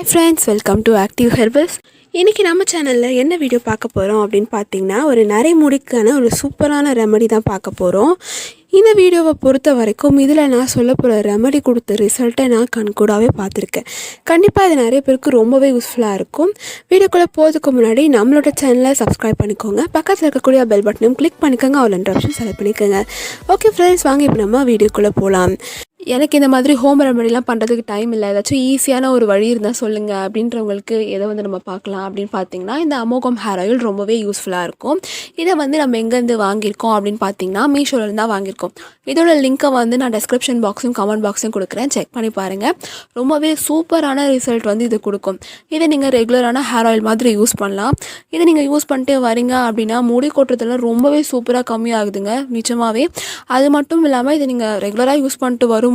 Hi friends, welcome to Active Herbals. இன்றைக்கி நம்ம சேனலில் என்ன வீடியோ பார்க்க போகிறோம் அப்படின்னு பார்த்தீங்கன்னா ஒரு நரைமுடிக்கான ஒரு சூப்பரான ரெமெடி தான் பார்க்க போகிறோம். இந்த வீடியோவை பொறுத்த வரைக்கும் இதில் நான் சொல்ல போகிற ரெமெடி கொடுத்த ரிசல்ட்டை நான் கண்கூடாகவே பார்த்துருக்கேன். கண்டிப்பாக இது நிறைய பேருக்கு ரொம்பவே யூஸ்ஃபுல்லாக இருக்கும். வீடியோக்குள்ளே போகிறதுக்கு முன்னாடி நம்மளோட சேனலை சப்ஸ்கிரைப் பண்ணிக்கோங்க, பக்கத்தில் இருக்கக்கூடிய பெல் பட்டனையும் கிளிக் பண்ணிக்கோங்க, அவ்வளோ ஆப்ஷன் செலக்ட் பண்ணிக்கோங்க. ஓகே ஃப்ரெண்ட்ஸ், வாங்க இப்போ நம்ம வீடியோக்குள்ளே போகலாம். எனக்கு இந்த மாதிரி ஹோம் ரெமெடிலாம் பண்ணுறதுக்கு டைம் இல்லை, ஏதாச்சும் ஈஸியான ஒரு வழி இருந்தால் சொல்லுங்கள் அப்படின்றவங்களுக்கு எதை நம்ம பார்க்கலாம் அப்படின்னு பார்த்தீங்கன்னா இந்த அமோகம் ஹேர் ஆயில் ரொம்பவே யூஸ்ஃபுல்லாக இருக்கும். இதை நம்ம எங்கேருந்து வாங்கியிருக்கோம் அப்படின்னு பார்த்தீங்கன்னா மீஷோலேருந்து தான் வாங்கியிருக்கோம். இதோட லிங்க்கை நான் டிஸ்கிரிப்ஷன் பாக்ஸும் கமெண்ட் பாக்ஸும் கொடுக்குறேன், செக் பண்ணி பாருங்கள். ரொம்பவே சூப்பரான ரிசல்ட் இது கொடுக்கும். இதை நீங்கள் ரெகுலரான ஹேர் ஆயில் மாதிரி யூஸ் பண்ணலாம். இதை நீங்கள் யூஸ் பண்ணிட்டு வரீங்க அப்படின்னா முடி கொட்டுறதுலாம் ரொம்பவே சூப்பராக கம்மியாகுதுங்க நிஜமாகவே. அது மட்டும் இல்லாமல் இதை நீங்கள் ரெகுலராக யூஸ் பண்ணிட்டு வரும்போது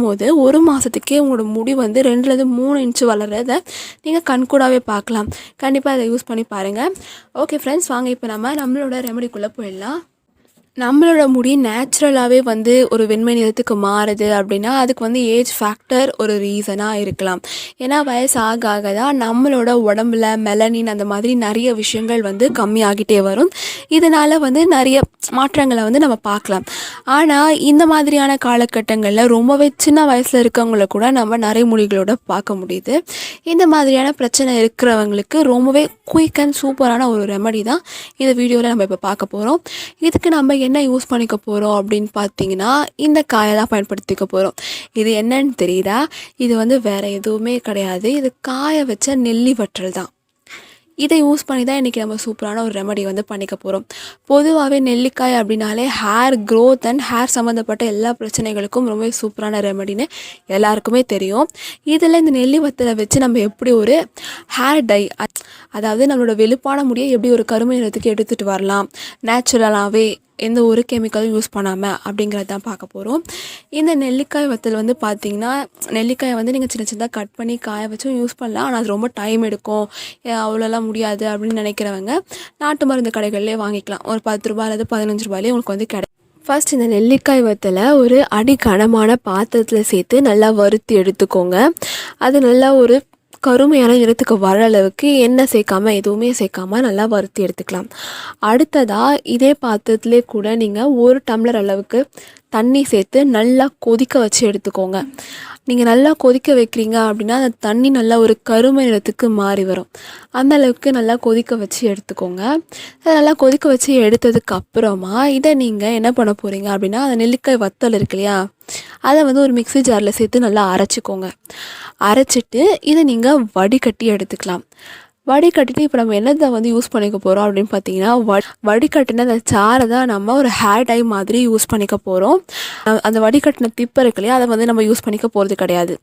ஒரு மாதத்துக்கே உங்களோட முடி 2-3 இன்ச்சு வளர்கிறத நீங்கள் கண்கூடாவே பார்க்கலாம். கண்டிப்பாக இதை யூஸ் பண்ணி பாருங்கள். ஓகே ஃப்ரெண்ட்ஸ், வாங்க இப்போ நம்மளோட ரெமெடிக்குள்ளே போயிடலாம். நம்மளோட முடி நேச்சுரலாகவே ஒரு வெண்மை நிறத்துக்கு மாறுது அப்படின்னா அதுக்கு ஏஜ் ஃபேக்டர் ஒரு ரீசனாக இருக்கலாம். ஏன்னா வயசு ஆக ஆக தான் நம்மளோட உடம்புல மெலனின் அந்த மாதிரி நிறைய விஷயங்கள் கம்மியாகிட்டே வரும். இதனால் நிறைய மாற்றங்களை நம்ம பார்க்கலாம். ஆனால் இந்த மாதிரியான காலகட்டங்களில் ரொம்பவே சின்ன வயசில் இருக்கவங்கள கூட நம்ம நிறைய முடிகளோட பார்க்க முடியுது. இந்த மாதிரியான பிரச்சனை இருக்கிறவங்களுக்கு ரொம்பவே குயிக் அண்ட் சூப்பரான ஒரு ரெமெடி தான் இந்த வீடியோவில் நம்ம இப்போ பார்க்க போகிறோம். இதுக்கு நம்ம என்ன யூஸ் பண்ணிக்க போகிறோம் அப்படின்னு பார்த்தீங்கன்னா இந்த காயை தான் பயன்படுத்திக்க போகிறோம். இது என்னன்னு தெரியுதா? இது வேறு எதுவுமே கிடையாது, இது காய வச்ச நெல்லி வற்றல் தான். இதை யூஸ் பண்ணி தான் இன்றைக்கி நம்ம சூப்பரான ஒரு ரெமெடி பண்ணிக்க போகிறோம். பொதுவாகவே நெல்லிக்காய் அப்படின்னாலே ஹேர் க்ரோத் அண்ட் ஹேர் சம்மந்தப்பட்ட எல்லா பிரச்சனைகளுக்கும் ரொம்ப சூப்பரான ரெமெடின்னு எல்லாருக்குமே தெரியும். இதில் இந்த நெல்லி வத்தலை வச்சு நம்ம எப்படி ஒரு ஹேர் டை, அதாவது நம்மளோட வெளுப்பான முடியை எப்படி ஒரு கருமை நிறத்துக்கு எடுத்துகிட்டு வரலாம் நேச்சுரலாகவே, எந்த ஒரு கெமிக்கலும் யூஸ் பண்ணாமல் அப்படிங்கிறது தான் பார்க்க போகிறோம். இந்த நெல்லிக்காய் வத்தல் பார்த்திங்கன்னா நெல்லிக்காயை நீங்கள் சின்ன சின்னதாக கட் பண்ணி காய வச்சும் யூஸ் பண்ணலாம். ஆனால் அது ரொம்ப டைம் எடுக்கும், அவ்வளோலாம் முடியாது அப்படின்னு நினைக்கிறவங்க நாட்டு மருந்து கடைகள்லேயே வாங்கிக்கலாம். ஒரு 10 ரூபாய் அல்லது 15 ரூபாயிலே உங்களுக்கு கிடைக்கும். ஃபர்ஸ்ட் இந்த நெல்லிக்காய் வத்தலை ஒரு அடி கனமான பாத்திரத்தில் சேர்த்து நல்லா வறுத்து எடுத்துக்கோங்க. அது நல்லா ஒரு கருமையான நிறத்துக்கு வர அளவுக்கு எண்ணெய் சேர்க்காமல் எதுவுமே சேர்க்காமல் நல்லா வறுத்து எடுத்துக்கலாம். அடுத்ததாக இதே பாத்திரத்துலேயே கூட நீங்கள் 1 டம்ளர் அளவுக்கு தண்ணி சேர்த்து நல்லா கொதிக்க வச்சு எடுத்துக்கோங்க. நீங்கள் நல்லா கொதிக்க வைக்கிறீங்க அப்படின்னா அந்த தண்ணி நல்லா ஒரு கருமை நிறத்துக்கு மாறி வரும். அந்த அளவுக்கு நல்லா கொதிக்க வச்சு எடுத்துக்கோங்க. அதை நல்லா கொதிக்க வச்சு எடுத்ததுக்கு அப்புறமா இதை நீங்கள் என்ன பண்ண போகிறீங்க அப்படின்னா அந்த நெல்லிக்காய் வத்தல் இருக்கு இல்லையா, அதை ஒரு மிக்ஸி ஜாரில் சேர்த்து நல்லா அரைச்சிக்கோங்க. அரைச்சிட்டு இதை நீங்கள் வடிகட்டி எடுத்துக்கலாம். வடிகட்டிட்டு இப்போ நம்ம என்னத்தை யூஸ் பண்ணிக்க போகிறோம் அப்படின்னு பார்த்தீங்கன்னா வடிகட்டின அந்த சாரை தான் நம்ம ஒரு ஹேர் டை மாதிரி யூஸ் பண்ணிக்க போகிறோம். அந்த வடிகட்டின திப்பை இருக்கு இல்லையா, அதை நம்ம யூஸ் பண்ணிக்க போகிறது கிடையாது.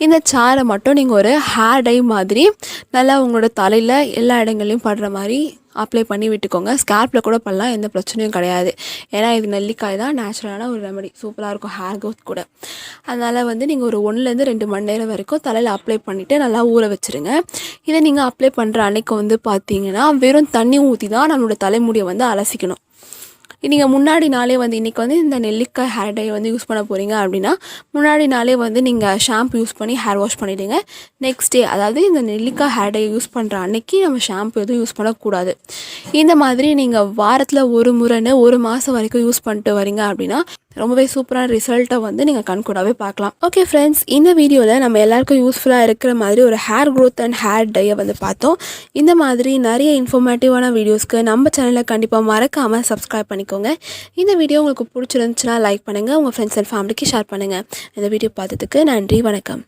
இந்த சாரை மட்டும் நீங்கள் ஒரு ஹேர் டை மாதிரி நல்லா உங்களோட தலையில் எல்லா இடங்கள்லையும் படுற மாதிரி அப்ளை பண்ணி விட்டுக்கோங்க. ஸ்கேல்பில் கூட பண்ணலாம், எந்த பிரச்சனையும் கிடையாது. ஏன்னா இது நெல்லிக்காய் தான், நேச்சுரலான ஒரு ரெமெடி, சூப்பராக இருக்கும் ஹேர் க்ரோத் கூட. அதனால் நீங்கள் ஒரு 1-2 மணி நேரம் வரைக்கும் தலையில் அப்ளை பண்ணிவிட்டு நல்லா ஊற வச்சுருங்க. இதை நீங்கள் அப்ளை பண்ணுற அன்னைக்கு பார்த்தீங்கன்னா வெறும் தண்ணி ஊற்றி தான் நம்மளோட தலைமுடியை அலசிக்கணும். நீங்கள் முன்னாடி நாளே இன்றைக்கி இந்த நெல்லிக்காய் ஹேர் டை யூஸ் பண்ண போகிறீங்க அப்படின்னா முன்னாடி நாளே நீங்கள் ஷாம்பு யூஸ் பண்ணி ஹேர் வாஷ் பண்ணிவிடுங்க. நெக்ஸ்ட் டே, அதாவது இந்த நெல்லிக்காய் ஹேர் டை யூஸ் பண்ணுற அன்னைக்கு நம்ம ஷாம்பு எதுவும் யூஸ் பண்ணக்கூடாது. இந்த மாதிரி நீங்கள் வாரத்தில் ஒரு முறைன்னு 1 மாதம் வரைக்கும் யூஸ் பண்ணிட்டு வரீங்க அப்படின்னா ரொம்பவே சூப்பரான ரிசல்ட்டை நீங்கள் கண்கூடாவே பார்க்கலாம். ஓகே ஃப்ரெண்ட்ஸ், இந்த வீடியோவில் நம்ம எல்லாருக்கும் யூஸ்ஃபுல்லாக இருக்கிற மாதிரி ஒரு ஹேர் க்ரோத் அண்ட் ஹேர் டையை பார்த்தோம். இந்த மாதிரி நிறைய இன்ஃபர்மேட்டிவான வீடியோஸ்க்கு நம்ம சேனலை கண்டிப்பாக மறக்காமல் சப்ஸ்கிரைப் பண்ணிக்கோங்க. இந்த வீடியோ உங்களுக்கு பிடிச்சிருந்துச்சுன்னா லைக் பண்ணுங்கள், உங்கள் ஃப்ரெண்ட்ஸ் அண்ட் ஃபேமிலிக்கு ஷேர் பண்ணுங்கள். இந்த வீடியோ பார்த்ததுக்கு நன்றி, வணக்கம்.